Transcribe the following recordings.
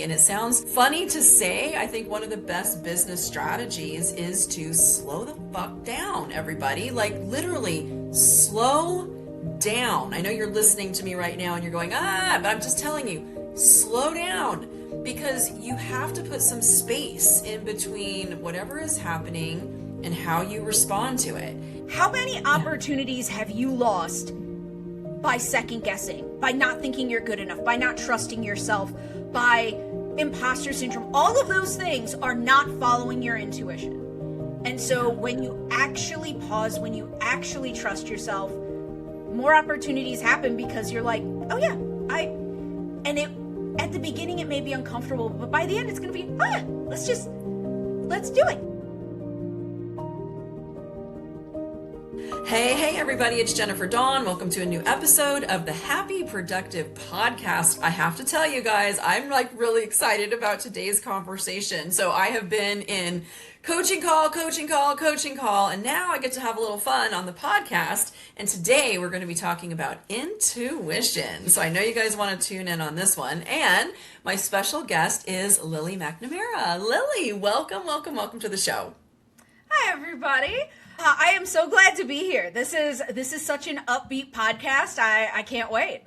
And it sounds funny to say. I think one of the best business strategies is to slow the fuck down, everybody. Like literally slow down. I know you're listening to me right now and you're going, but I'm just telling you, slow down, because you have to put some space in between whatever is happening and how you respond to it. How many opportunities have you lost by second guessing, by not thinking you're good enough, by not trusting yourself, by imposter syndrome? All of those things are not following your intuition. And so when you actually pause, when you actually trust yourself, more opportunities happen because you're like, oh yeah, at the beginning it may be uncomfortable, but by the end it's going to be, let's do it. Hey everybody, it's Jennifer Dawn. Welcome to a new episode of the Happy Productive Podcast. I have to tell you guys, I'm really excited about today's conversation. So I have been in coaching call, and now I get to have a little fun on the podcast. And today we're going to be talking about intuition. So I know you guys want to tune in on this one. And my special guest is Lily McNamara. Lily, welcome to the show. Hi everybody. I am so glad to be here. This is such an upbeat podcast. I can't wait.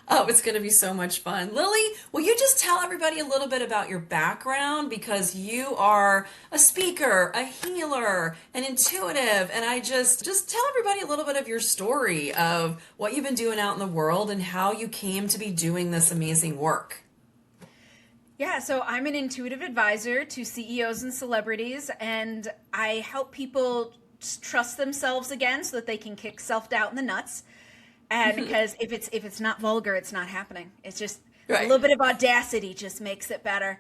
Oh, it's going to be so much fun. Lily, will you just tell everybody a little bit about your background? Because you are a speaker, a healer, an intuitive, and I just tell everybody a little bit of your story of what you've been doing out in the world and how you came to be doing this amazing work. Yeah, so I'm an intuitive advisor to CEOs and celebrities, and I help people trust themselves again so that they can kick self-doubt in the nuts. And because if it's not vulgar, it's not happening. It's just right. A little bit of audacity just makes it better.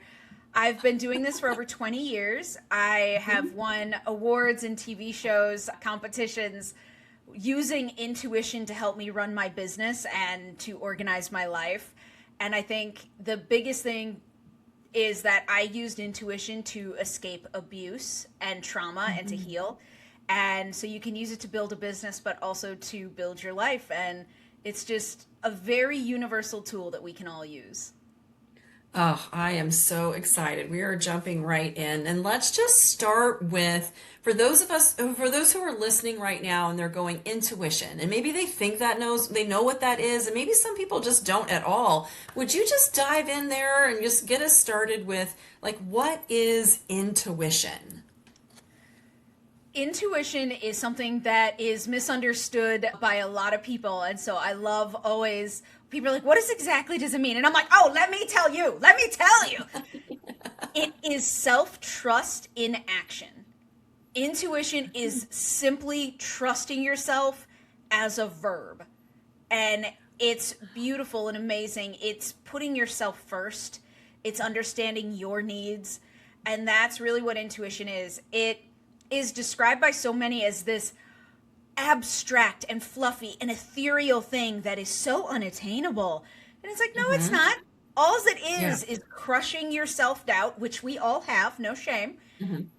I've been doing this for over 20 years. I have won awards and TV shows, competitions, using intuition to help me run my business and to organize my life. And I think the biggest thing is that I used intuition to escape abuse and trauma and to heal. And so you can use it to build a business, but also to build your life. And it's just a very universal tool that we can all use. Oh, I am so excited. We are jumping right in. And let's just start with, for those who are listening right now and they're going intuition, and maybe they think they know what that is, and maybe some people just don't at all. Would you just dive in there and just get us started with, what is intuition? Intuition is something that is misunderstood by a lot of people. And so I love always, people are like, what exactly does it mean? And I'm like, oh, let me tell you. It is self-trust in action. Intuition is simply trusting yourself as a verb. And it's beautiful and amazing. It's putting yourself first. It's understanding your needs. And that's really what intuition is. It is described by so many as this abstract and fluffy and ethereal thing that is so unattainable. And it's like, no, it's not. All it is crushing your self-doubt, which we all have, no shame,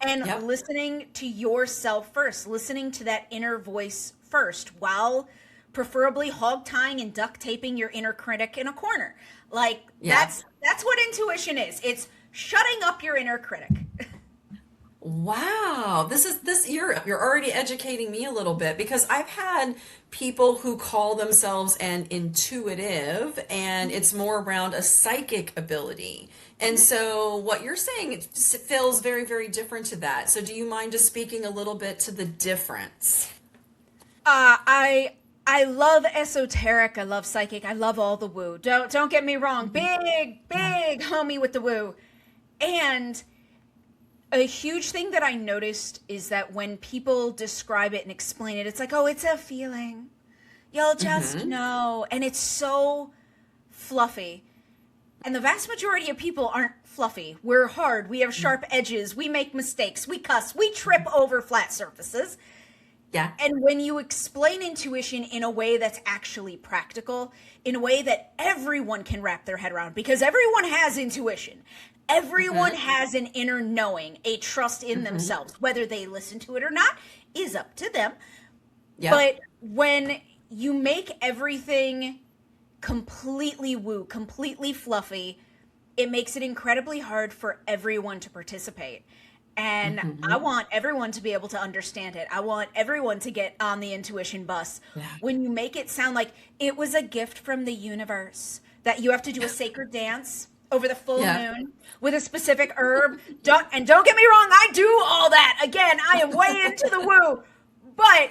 and listening to yourself first, listening to that inner voice first, while preferably hog-tying and duct-taping your inner critic in a corner. That's what intuition is. It's shutting up your inner critic. Wow, you're already educating me a little bit, because I've had people who call themselves an intuitive, and it's more around a psychic ability. And so what you're saying, it feels very, very different to that. So do you mind just speaking a little bit to the difference? I love esoteric, I love psychic, I love all the woo. Don't get me wrong, big homie with the woo. And a huge thing that I noticed is that when people describe it and explain it, it's like, oh, it's a feeling. You'll just know. And it's so fluffy. And the vast majority of people aren't fluffy. We're hard. We have sharp edges. We make mistakes. We cuss. We trip over flat surfaces. Yeah. And when you explain intuition in a way that's actually practical, in a way that everyone can wrap their head around, because everyone has intuition. Everyone has an inner knowing, a trust in themselves. Whether they listen to it or not is up to them. Yeah. But when you make everything completely woo, completely fluffy, it makes it incredibly hard for everyone to participate. And I want everyone to be able to understand it. I want everyone to get on the intuition bus. Yeah. When you make it sound like it was a gift from the universe, that you have to do a sacred dance over the full moon with a specific herb. Don't get me wrong, I do all that. Again, I am way into the woo. But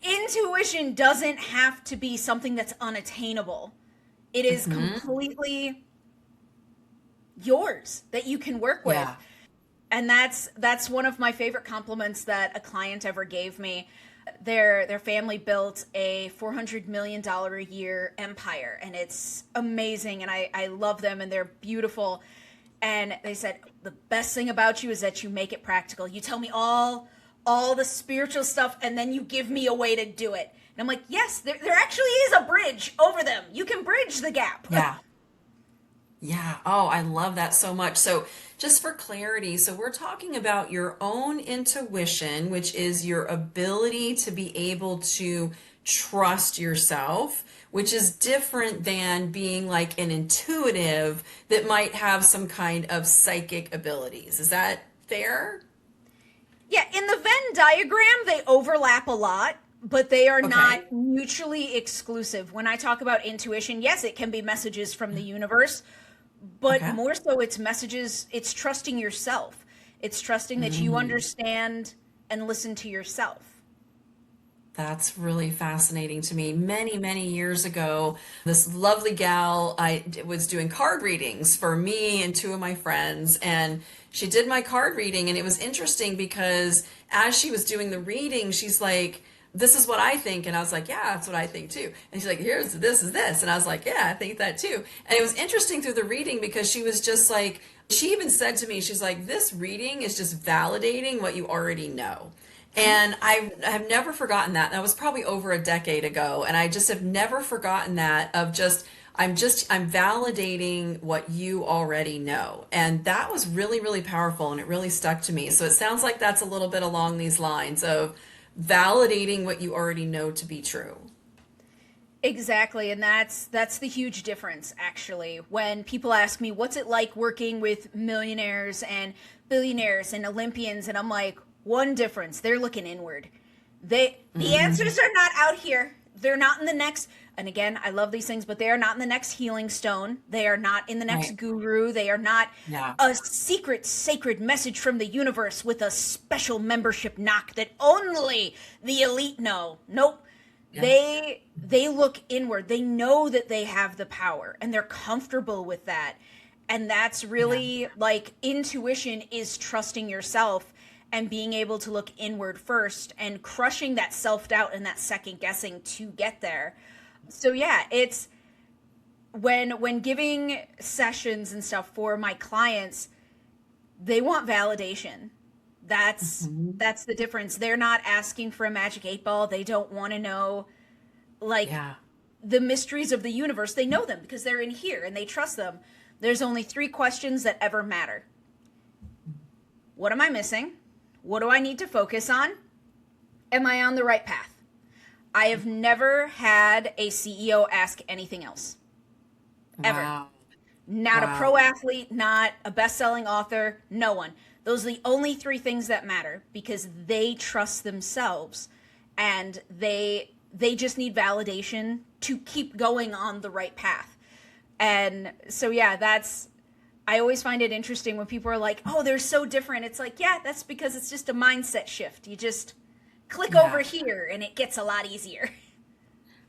intuition doesn't have to be something that's unattainable. It is completely yours that you can work with. Yeah. And that's one of my favorite compliments that a client ever gave me. Their family built a $400 million a year empire, and it's amazing, and I love them, and they're beautiful. And they said, the best thing about you is that you make it practical. You tell me all the spiritual stuff, and then you give me a way to do it. And I'm like, yes, there actually is a bridge over them. You can bridge the gap. Yeah. Yeah. Oh, I love that so much. So, just for clarity, so we're talking about your own intuition, which is your ability to be able to trust yourself, which is different than being like an intuitive that might have some kind of psychic abilities. Is that fair? Yeah, in the Venn diagram, they overlap a lot, but they are not mutually exclusive. When I talk about intuition, yes, it can be messages from the universe, but more so it's messages, it's trusting yourself. It's trusting that you understand and listen to yourself. That's really fascinating to me. Many, many years ago, this lovely gal, I was doing card readings for me and two of my friends, and she did my card reading, and it was interesting because as she was doing the reading, she's like, this is what I think. And I was like, yeah, that's what I think too. And she's like, this is this. And I was like, yeah, I think that too. And it was interesting through the reading because she was just like, she even said to me, she's like, this reading is just validating what you already know. And I have never forgotten that. That was probably over a decade ago. And I just have never forgotten that of I'm validating what you already know. And that was really, really powerful. And it really stuck to me. So it sounds like that's a little bit along these lines of validating what you already know to be true. Exactly, and that's the huge difference, actually. When people ask me, what's it like working with millionaires and billionaires and Olympians, and I'm like, one difference, they're looking inward. The answers are not out here. They're not in the next, and again, I love these things, but they are not in the next healing stone. They are not in the next guru. They are not a secret, sacred message from the universe with a special membership knock that only the elite know. Nope. Yeah. They look inward. They know that they have the power, and they're comfortable with that. And that's really like intuition is trusting yourself and being able to look inward first and crushing that self-doubt and that second guessing to get there. So yeah, it's when giving sessions and stuff for my clients, they want validation. That's the difference. They're not asking for a magic 8-ball. They don't want to know the mysteries of the universe. They know them because they're in here and they trust them. There's only 3 questions that ever matter. What am I missing? What do I need to focus on? Am I on the right path? I have never had a CEO ask anything else. Ever. Wow. Not a pro athlete, not a best-selling author, no one. Those are the only 3 things that matter because they trust themselves and they just need validation to keep going on the right path. And so, yeah, I always find it interesting when people are like, oh, they're so different. It's like, yeah, that's because it's just a mindset shift. You just click over here and it gets a lot easier.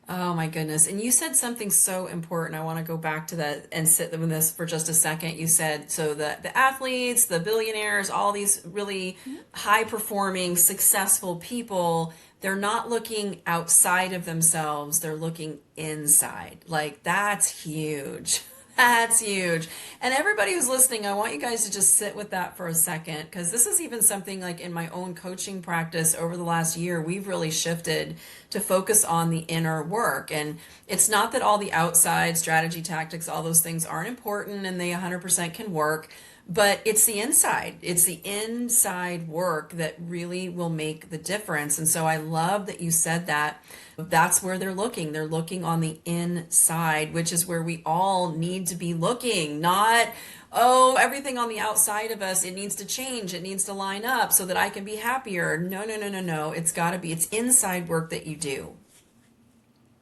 Oh my goodness. And you said something so important. I want to go back to that and sit with this for just a second. You said, so the athletes, the billionaires, all these really high performing, successful people, they're not looking outside of themselves. They're looking inside. Like, that's huge. That's huge. And everybody who's listening, I want you guys to just sit with that for a second, because this is even something like in my own coaching practice over the last year, we've really shifted to focus on the inner work. And it's not that all the outside strategy, tactics, all those things aren't important and they 100% can work, but it's the inside. It's the inside work that really will make the difference. And so I love that you said that. That's where they're looking. They're looking on the inside, which is where we all need to be looking, not, oh, everything on the outside of us, it needs to change. It needs to line up so that I can be happier. No, no, no, no, no. It's got to be, it's inside work that you do.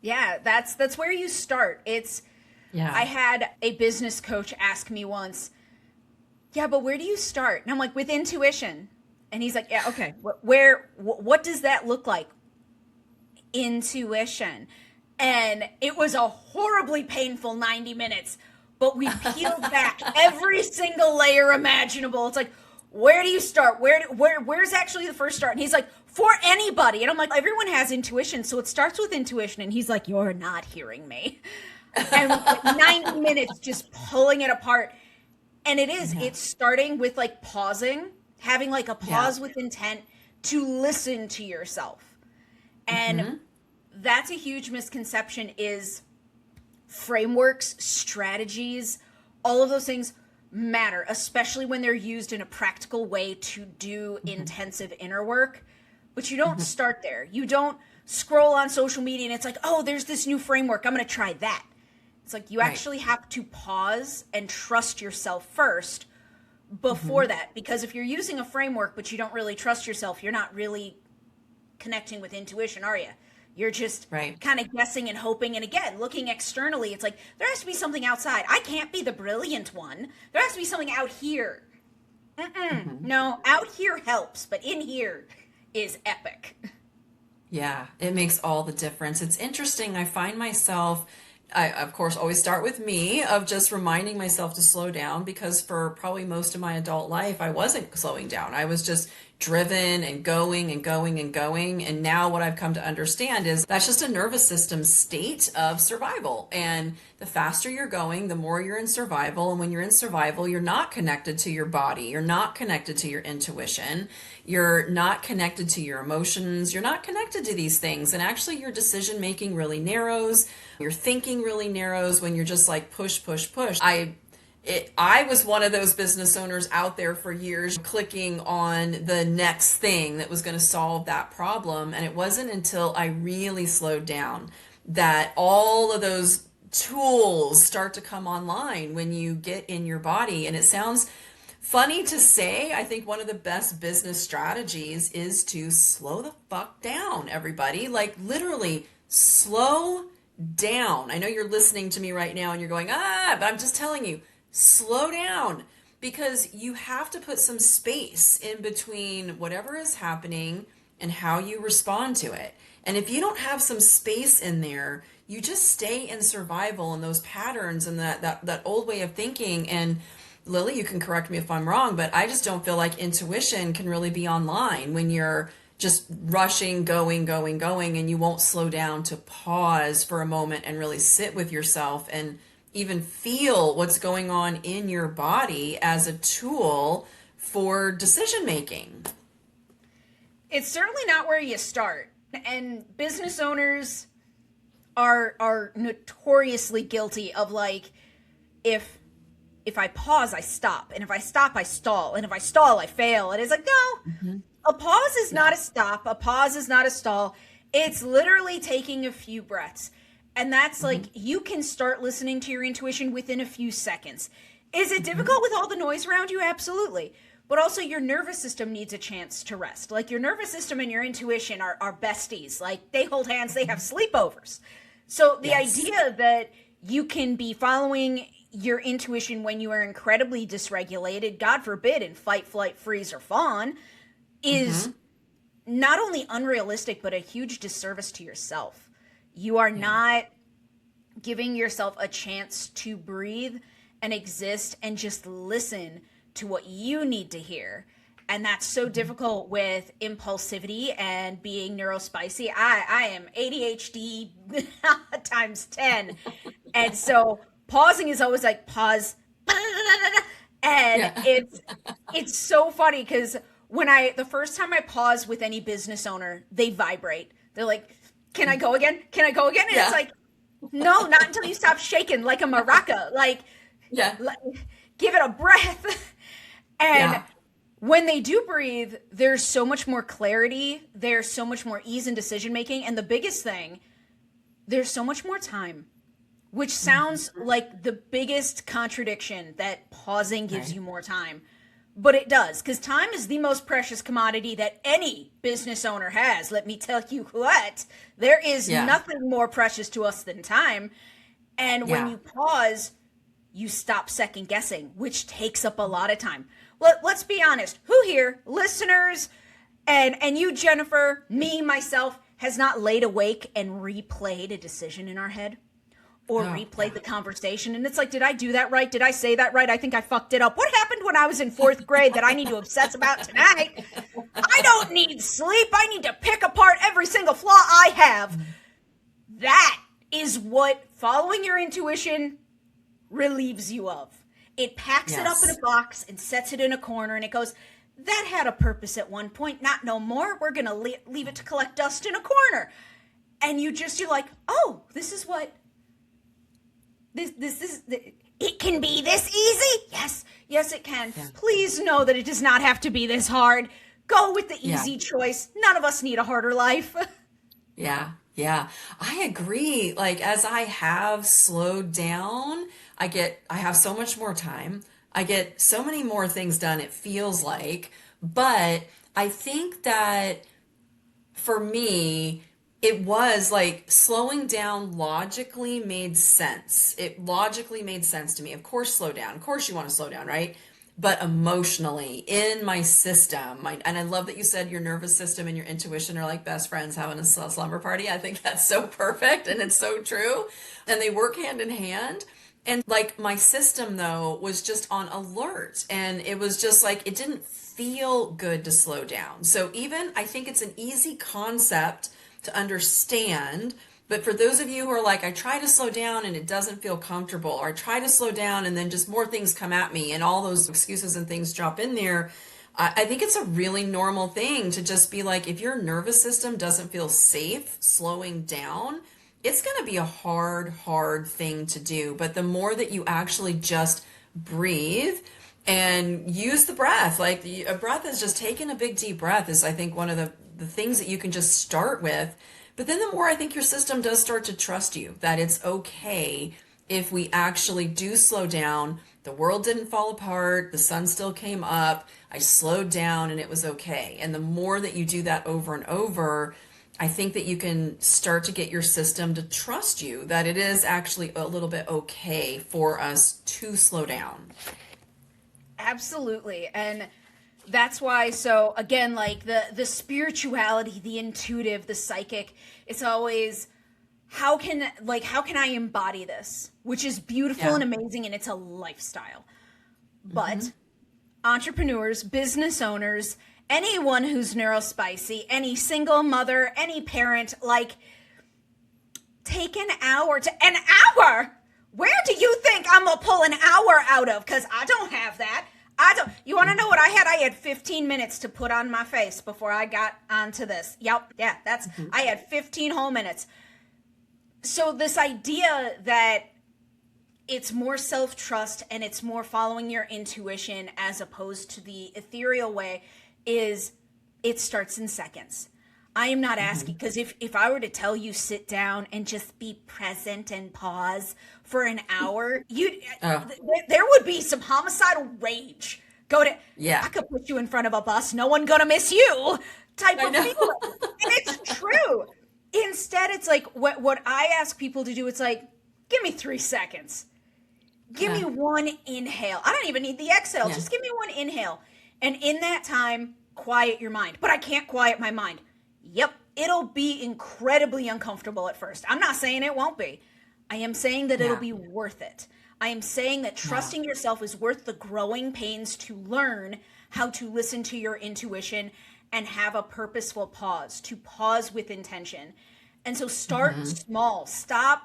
Yeah, that's where you start. Yeah. I had a business coach ask me once, yeah, but where do you start? And I'm like, with intuition. And he's like, yeah, okay, what does that look like? Intuition. And it was a horribly painful 90 minutes, but we peeled back every single layer imaginable. It's like, where do you start? Where's actually the first start? And he's like, for anybody. And I'm like, everyone has intuition, so it starts with intuition. And he's like, you're not hearing me. And like 90 minutes just pulling it apart. And it's starting with like pausing, having like a pause with intent to listen to yourself. And that's a huge misconception, is frameworks, strategies, all of those things matter, especially when they're used in a practical way to do intensive inner work. But you don't start there. You don't scroll on social media and it's like, oh, there's this new framework, I'm going to try that. It's like you actually have to pause and trust yourself first before that. Because if you're using a framework but you don't really trust yourself, you're not really connecting with intuition, are you? You're just kind of guessing and hoping. And again, looking externally, it's like, there has to be something outside. I can't be the brilliant one. There has to be something out here. No, out here helps, but in here is epic. Yeah, it makes all the difference. It's interesting. I find myself, I, of course, always start with me, of just reminding myself to slow down, because for probably most of my adult life, I wasn't slowing down. I was just driven and going and going and going. And now what I've come to understand is that's just a nervous system state of survival. And the faster you're going, the more you're in survival. And when you're in survival, you're not connected to your body. You're not connected to your intuition. You're not connected to your emotions. You're not connected to these things. And actually your decision making really narrows. Your thinking really narrows when you're just like push, push, push. I was one of those business owners out there for years, clicking on the next thing that was going to solve that problem. And it wasn't until I really slowed down that all of those tools start to come online when you get in your body. And it sounds funny to say, I think one of the best business strategies is to slow the fuck down, everybody. Like literally slow down. I know you're listening to me right now and you're going, but I'm just telling you, slow down, because you have to put some space in between whatever is happening and how you respond to it. And if you don't have some space in there, you just stay in survival and those patterns and that old way of thinking. And Lily, you can correct me if I'm wrong, but I just don't feel like intuition can really be online when you're just rushing, going, and you won't slow down to pause for a moment and really sit with yourself and even feel what's going on in your body as a tool for decision making. It's certainly not where you start. And business owners are notoriously guilty of like, if I pause, I stop. And if I stop, I stall. And if I stall, I fail. And it's like, no, a pause is not a stop. A pause is not a stall. It's literally taking a few breaths. And that's like, you can start listening to your intuition within a few seconds. Is it difficult with all the noise around you? Absolutely. But also your nervous system needs a chance to rest. Like your nervous system and your intuition are besties. Like they hold hands, they have sleepovers. So the idea that you can be following your intuition when you are incredibly dysregulated, God forbid, in fight, flight, freeze, or fawn, is not only unrealistic, but a huge disservice to yourself. You are not giving yourself a chance to breathe and exist and just listen to what you need to hear. And that's so difficult with impulsivity and being neurospicy. I am ADHD times 10. And so pausing is always like pause. And it's so funny because the first time I pause with any business owner, they vibrate. They're like, can I go again? Can I go again? And it's like, no, not until you stop shaking like a maraca. Like, give it a breath. And when they do breathe, there's so much more clarity. There's so much more ease in decision making. And the biggest thing, there's so much more time, which sounds like the biggest contradiction, that pausing gives you more time. But it does, because time is the most precious commodity that any business owner has. Let me tell you what, there is nothing more precious to us than time. And when you pause, you stop second guessing, which takes up a lot of time. Let's be honest. Who here, listeners, and you, Jennifer, me, myself, has not laid awake and replayed a decision in our head? Or replayed the conversation, and it's like, did I do that right? Did I say that right? I think I fucked it up. What happened when I was in 4th grade that I need to obsess about tonight? I don't need sleep. I need to pick apart every single flaw I have. That is what following your intuition relieves you of. It packs it up in a box and sets it in a corner, and it goes, that had a purpose at one point, not no more. We're going to leave it to collect dust in a corner. And you're like, oh, this is what... This is, it can be this easy. Yes, it can. Yeah. Please know that it does not have to be this hard. Go with the easy choice. None of us need a harder life. Yeah. I agree. Like, as I have slowed down, I have so much more time. I get so many more things done, it feels like. But I think that for me, it was like slowing down logically made sense. It logically made sense to me. Of course, slow down. Of course, you want to slow down, right? But emotionally, in my system, and I love that you said your nervous system and your intuition are like best friends having a slumber party. I think that's so perfect, and it's so true. And they work hand in hand. And like my system, though, was just on alert. And it was just like, it didn't feel good to slow down. So even, I think it's an easy concept to understand, but for those of you who are like, I try to slow down and it doesn't feel comfortable, or I try to slow down and then just more things come at me and all those excuses and things drop in there, I think it's a really normal thing to just be like, if your nervous system doesn't feel safe slowing down, it's going to be a hard thing to do. But the more that you actually just breathe and use the breath, like a breath is just taking a big deep breath is, I think, one of the things that you can just start with. But then the more I think your system does start to trust you, that it's okay if we actually do slow down. The world didn't fall apart. The sun still came up. I slowed down and it was okay. And the more that you do that over and over, I think that you can start to get your system to trust you, that it is actually a little bit okay for us to slow down. Absolutely. And that's why, so again, like the spirituality, the intuitive, the psychic, it's always, how can I embody this? Which is beautiful and amazing, and it's a lifestyle. But entrepreneurs, business owners, anyone who's neurospicy, any single mother, any parent, like, take an hour. Where do you think I'm gonna pull an hour out of? Because I don't have that. You want to know what I had? I had 15 minutes to put on my face before I got onto this. Yep. Yeah, I had 15 whole minutes. So this idea that it's more self-trust and it's more following your intuition as opposed to the ethereal way it starts in seconds. I am not asking, because if I were to tell you sit down and just be present and pause for an hour, there would be some homicidal rage. I could put you in front of a bus, no one gonna miss you type of feeling. And it's true. Instead, it's like what I ask people to do, it's like, give me 3 seconds. Give me one inhale. I don't even need the exhale. Just give me one inhale. And in that time, quiet your mind. But I can't quiet my mind. Yep, it'll be incredibly uncomfortable at first. I'm not saying it won't be. I am saying that it'll be worth it. I am saying that trusting yourself is worth the growing pains to learn how to listen to your intuition and have a purposeful pause, to pause with intention. And so start small. Stop.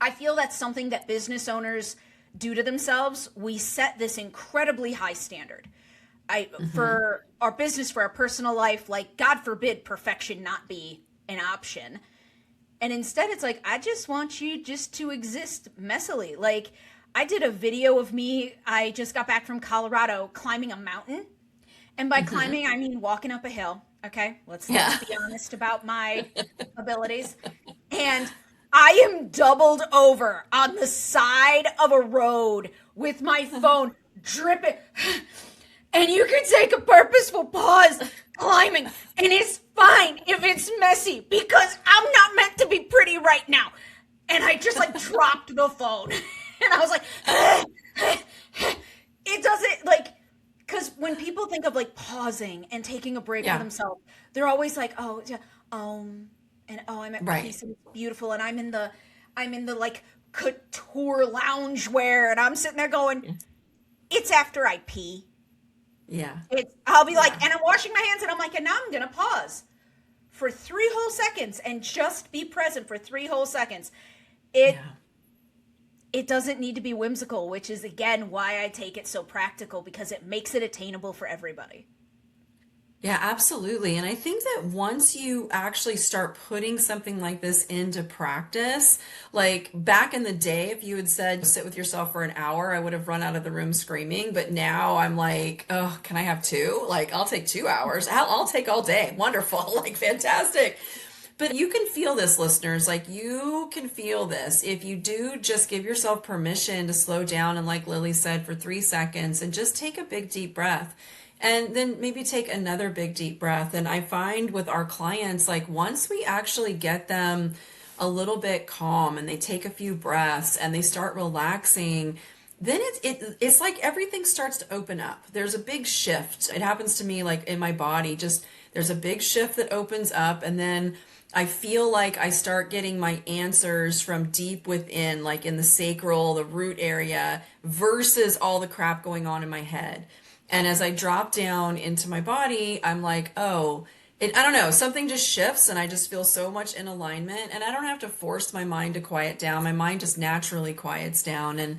I feel that's something that business owners do to themselves. We set this incredibly high standard. For our business, for our personal life, like, God forbid perfection not be an option. And instead it's like, I just want you just to exist messily. Like, I did a video of me, I just got back from Colorado climbing a mountain. And by climbing, I mean walking up a hill. Okay, let's Yeah. be honest about my abilities. And I am doubled over on the side of a road with my phone dripping. And you can take a purposeful pause climbing, and it's fine if it's messy because I'm not meant to be pretty right now. And I just like dropped the phone. And I was like, it doesn't like, because when people think of like pausing and taking a break for Yeah. themselves, they're always like, oh, yeah, and oh, I'm at Right. peace and it's beautiful, and I'm in the like couture loungewear, and I'm sitting there going, it's after I pee. Yeah. I'll be like, Yeah. and I'm washing my hands, and I'm like, and now I'm gonna pause for 3 whole seconds and just be present for 3 whole seconds. It Yeah. it doesn't need to be whimsical, which is again why I take it so practical, because it makes it attainable for everybody. Yeah, absolutely. And I think that once you actually start putting something like this into practice, like back in the day, if you had said sit with yourself for an hour, I would have run out of the room screaming. But now I'm like, oh, can I have two? Like, I'll take 2 hours. I'll take all day. Wonderful. Like, fantastic. But you can feel this, listeners. Like, you can feel this if you do just give yourself permission to slow down. And, like Lily said, for 3 seconds and just take a big deep breath. And then maybe take another big deep breath. And I find with our clients, like, once we actually get them a little bit calm and they take a few breaths and they start relaxing, then it's like everything starts to open up. There's a big shift. It happens to me like in my body, just there's a big shift that opens up, and then I feel like I start getting my answers from deep within, like in the sacral, the root area, versus all the crap going on in my head. And as I drop down into my body, I'm like, oh, I don't know, something just shifts and I just feel so much in alignment. And I don't have to force my mind to quiet down. My mind just naturally quiets down. And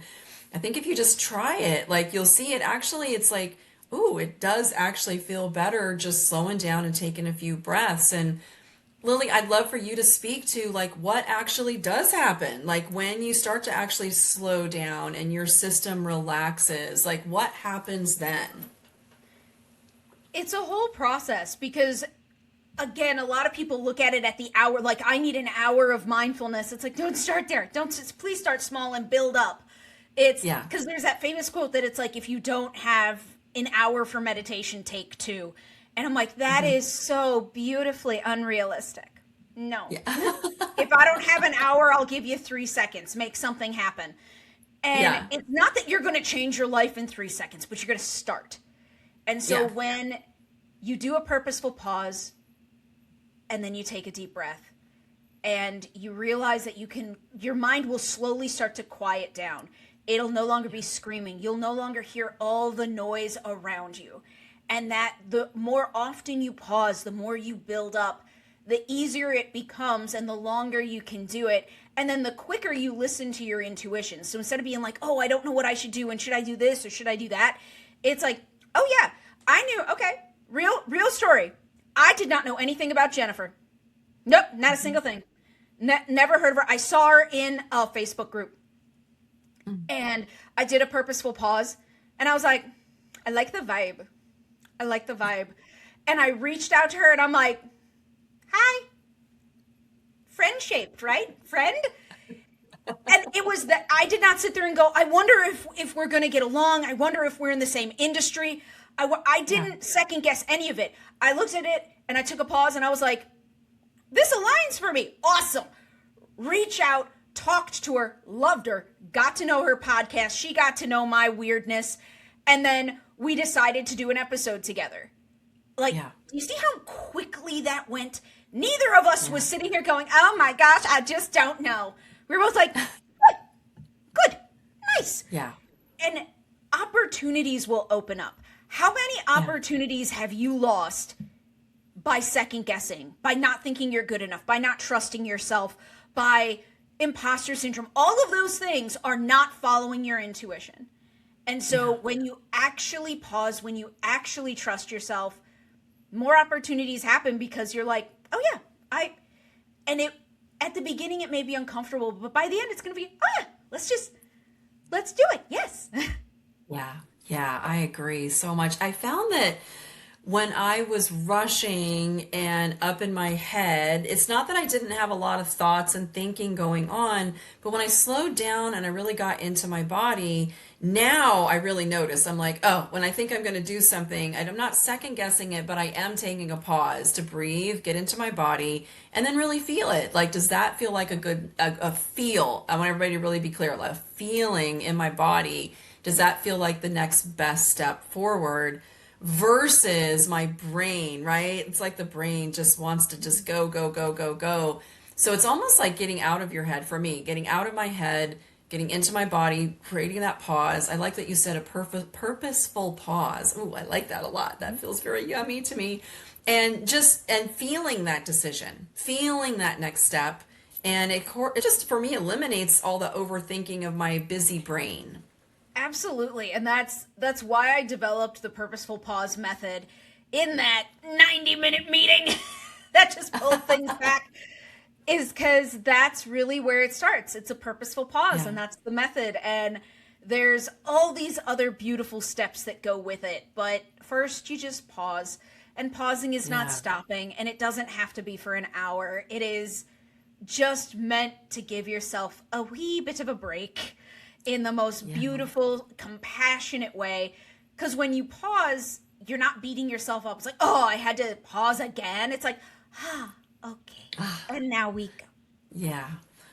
I think if you just try it, like you'll see it actually, it's like, ooh, it does actually feel better just slowing down and taking a few breaths. And Lily, I'd love for you to speak to like what actually does happen. Like when you start to actually slow down and your system relaxes, like what happens then? It's a whole process because, again, a lot of people look at it at the hour, like, I need an hour of mindfulness. It's like, don't start there. Please start small and build up. It's Yeah. because there's that famous quote that it's like, if you don't have an hour for meditation, take two. And I'm like, that is so beautifully unrealistic. No. Yeah. If I don't have an hour, I'll give you 3 seconds. Make something happen. And Yeah. it's not that you're going to change your life in 3 seconds, but you're going to start. And so Yeah. when you do a purposeful pause and then you take a deep breath and you realize that your mind will slowly start to quiet down. It'll no longer be screaming. You'll no longer hear all the noise around you. And that the more often you pause, the more you build up, the easier it becomes and the longer you can do it. And then the quicker you listen to your intuition. So instead of being like, oh, I don't know what I should do and should I do this or should I do that? It's like, oh yeah, I knew, okay, real story. I did not know anything about Jennifer. Nope, not a single thing. Never heard of her. I saw her in a Facebook group. And I did a purposeful pause. And I was like, I like the vibe. I like the vibe. And I reached out to her and I'm like, hi. Friend shaped, right? Friend? And it was that I did not sit there and go, I wonder if we're going to get along. I wonder if we're in the same industry. I didn't second guess any of it. I looked at it and I took a pause and I was like, this aligns for me. Awesome. Reach out, talked to her, loved her, got to know her podcast. She got to know my weirdness. And then we decided to do an episode together. Like, Yeah. do you see how quickly that went? Neither of us was sitting here going, oh my gosh, I just don't know. We were both like, good, nice. Yeah. And opportunities will open up. How many opportunities have you lost by second guessing, by not thinking you're good enough, by not trusting yourself, by imposter syndrome? All of those things are not following your intuition. And so when you actually pause, when you actually trust yourself, more opportunities happen because you're like, oh yeah, at the beginning it may be uncomfortable, but by the end it's going to be, oh yeah, let's do it. Yes. Yeah. Yeah, I agree so much. I found that when I was rushing and up in my head, it's not that I didn't have a lot of thoughts and thinking going on, but when I slowed down and I really got into my body, now I really notice. I'm like, oh, when I think I'm going to do something, I'm not second guessing it, but I am taking a pause to breathe, get into my body, and then really feel it. Like, does that feel like a feel? I want everybody to really be clear, a feeling in my body. Does that feel like the next best step forward? Versus my brain, right? It's like the brain just wants to just go, go, go, go, go. So it's almost like getting out of your head for me, getting out of my head, getting into my body, creating that pause. I like that you said a purposeful pause. Ooh, I like that a lot. That feels very yummy to me. And feeling that decision, feeling that next step. And it just, for me, eliminates all the overthinking of my busy brain. Absolutely. And that's why I developed the purposeful pause method in that 90-minute meeting that just pulled things back, is because that's really where it starts. It's a purposeful pause, and that's the method. And there's all these other beautiful steps that go with it. But first, you just pause. And pausing is not stopping, and it doesn't have to be for an hour. It is just meant to give yourself a wee bit of a break in the most beautiful, compassionate way. Because when you pause, you're not beating yourself up. It's like, oh, I had to pause again. It's like, okay. And now we go. Yeah.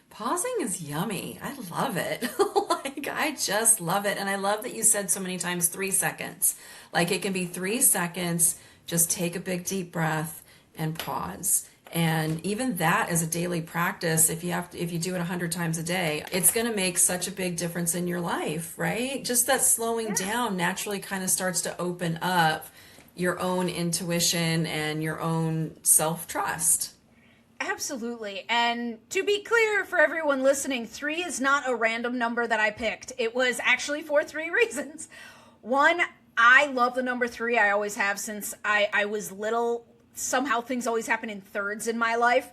Pausing is yummy. I love it. Like, I just love it. And I love that you said so many times 3 seconds. Like, it can be 3 seconds. Just take a big deep breath and pause. And even that is a daily practice. If you do it 100 times a day, it's going to make such a big difference in your life, right? Just that slowing down naturally kind of starts to open up your own intuition and your own self-trust. Absolutely. And to be clear for everyone listening, 3 is not a random number that I picked. It was actually for 3 reasons. One, I love the number 3. I always have since I was little. Somehow things always happen in thirds in my life.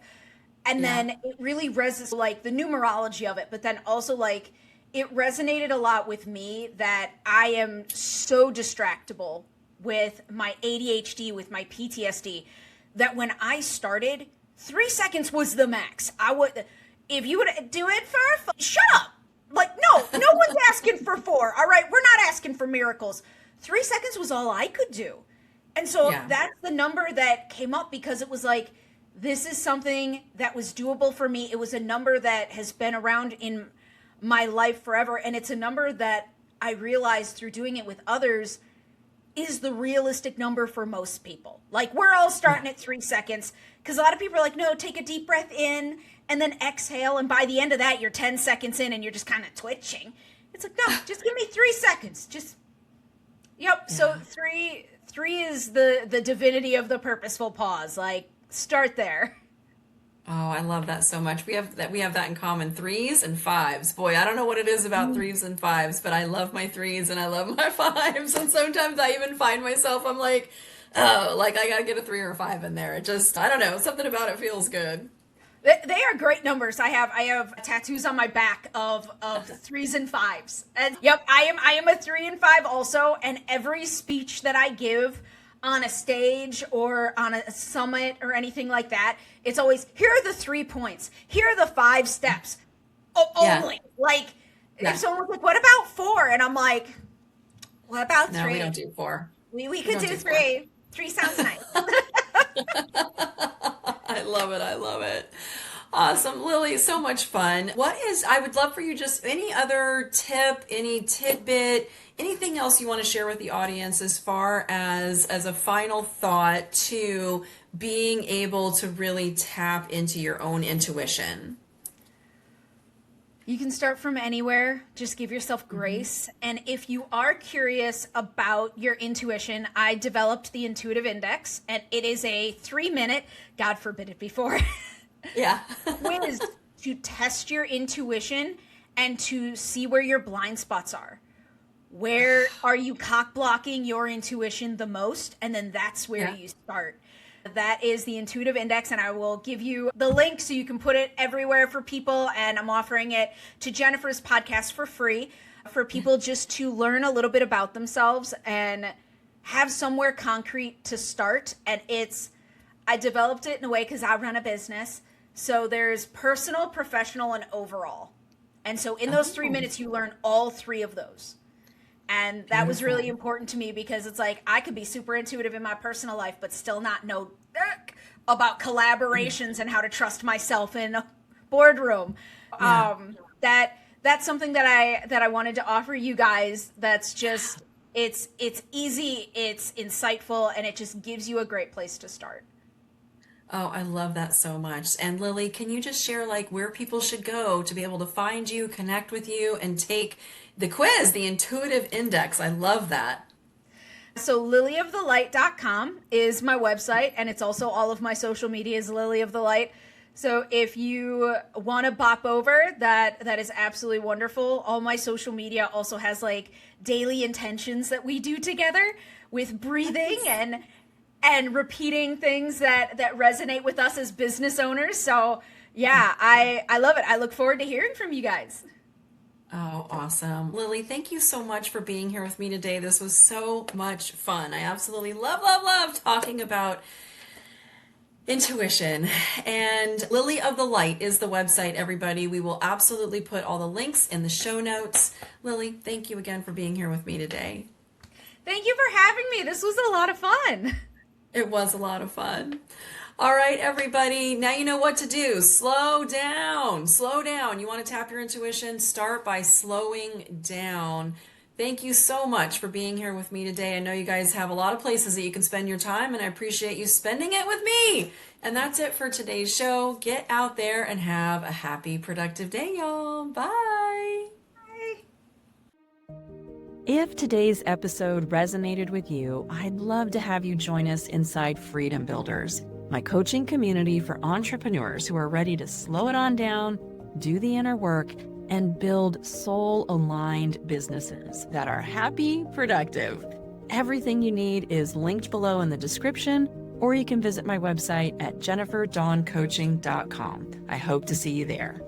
And then it really resonates, like the numerology of it, but then also like it resonated a lot with me that I am so distractible with my ADHD, with my PTSD, that when I started, 3 seconds was the max. If you would do it for, shut up. Like, no one's asking for 4. All right. We're not asking for miracles. 3 seconds was all I could do. And so that's the number that came up because it was like, this is something that was doable for me. It was a number that has been around in my life forever. And it's a number that I realized through doing it with others is the realistic number for most people. Like, we're all starting at 3 seconds because a lot of people are like, no, take a deep breath in and then exhale. And by the end of that, you're 10 seconds in and you're just kind of twitching. It's like, no, just give me 3 seconds. So three is the divinity of the purposeful pause. Like, start there. Oh, I love that so much. We have that in common. 3s and 5s. Boy, I don't know what it is about 3s and 5s, but I love my 3s and I love my 5s. And sometimes I even find myself, I'm like, oh, like I gotta get a 3 or a 5 in there. It just, I don't know, something about it feels good. They are great numbers. I have tattoos on my back of 3s and 5s. And yep, I am a 3 and 5 also. And every speech that I give on a stage or on a summit or anything like that, it's always, here are the 3 points. Here are the 5 steps. Only. Like, if someone was like, what about 4? And I'm like, what about 3? No, we don't do 4. We could do 3. 3 sounds nice. I love it. Awesome. Lily, so much fun. I would love for you, just any other tip, any tidbit, anything else you want to share with the audience as far as a final thought to being able to really tap into your own intuition? You can start from anywhere. Just give yourself grace. And if you are curious about your intuition, I developed the Intuitive Index, and it is a 3-minute, God forbid it before, quiz to test your intuition and to see where your blind spots are. Where are you cock blocking your intuition the most? And then that's where you start. That is the Intuitive Index, and I will give you the link so you can put it everywhere for people. And I'm offering it to Jennifer's podcast for free for people just to learn a little bit about themselves and have somewhere concrete to start. And I developed it in a way because I run a business. So there's personal, professional, and overall. And so in those 3 minutes, you learn all three of those. And that was really important to me because it's like I could be super intuitive in my personal life, but still not know about collaborations and how to trust myself in a boardroom. Yeah. That's something that I wanted to offer you guys. That's just it's easy, it's insightful, and it just gives you a great place to start. Oh, I love that so much. And Lily, can you just share like where people should go to be able to find you, connect with you, and take the quiz, the intuitive index? I love that. So lilyofthelight.com is my website, and it's also all of my social media is Lily of the Light. So if you want to bop over, that is absolutely wonderful. All my social media also has like daily intentions that we do together with breathing and repeating things that resonate with us as business owners. So yeah, I love it. I look forward to hearing from you guys. Oh, awesome. Lily, thank you so much for being here with me today. This was so much fun. I absolutely love talking about intuition. And Lily of the Light is the website, everybody. We will absolutely put all the links in the show notes. Lily, thank you again for being here with me today. Thank you for having me. This was a lot of fun. It was a lot of fun. All right, everybody. Now you know what to do. Slow down. Slow down. You want to tap your intuition? Start by slowing down. Thank you so much for being here with me today. I know you guys have a lot of places that you can spend your time, and I appreciate you spending it with me. And that's it for today's show. Get out there and have a happy, productive day, y'all. Bye. If today's episode resonated with you, I'd love to have you join us inside Freedom Builders, my coaching community for entrepreneurs who are ready to slow it on down, do the inner work, and build soul-aligned businesses that are happy, productive. Everything you need is linked below in the description, or you can visit my website at jenniferdawncoaching.com. I hope to see you there.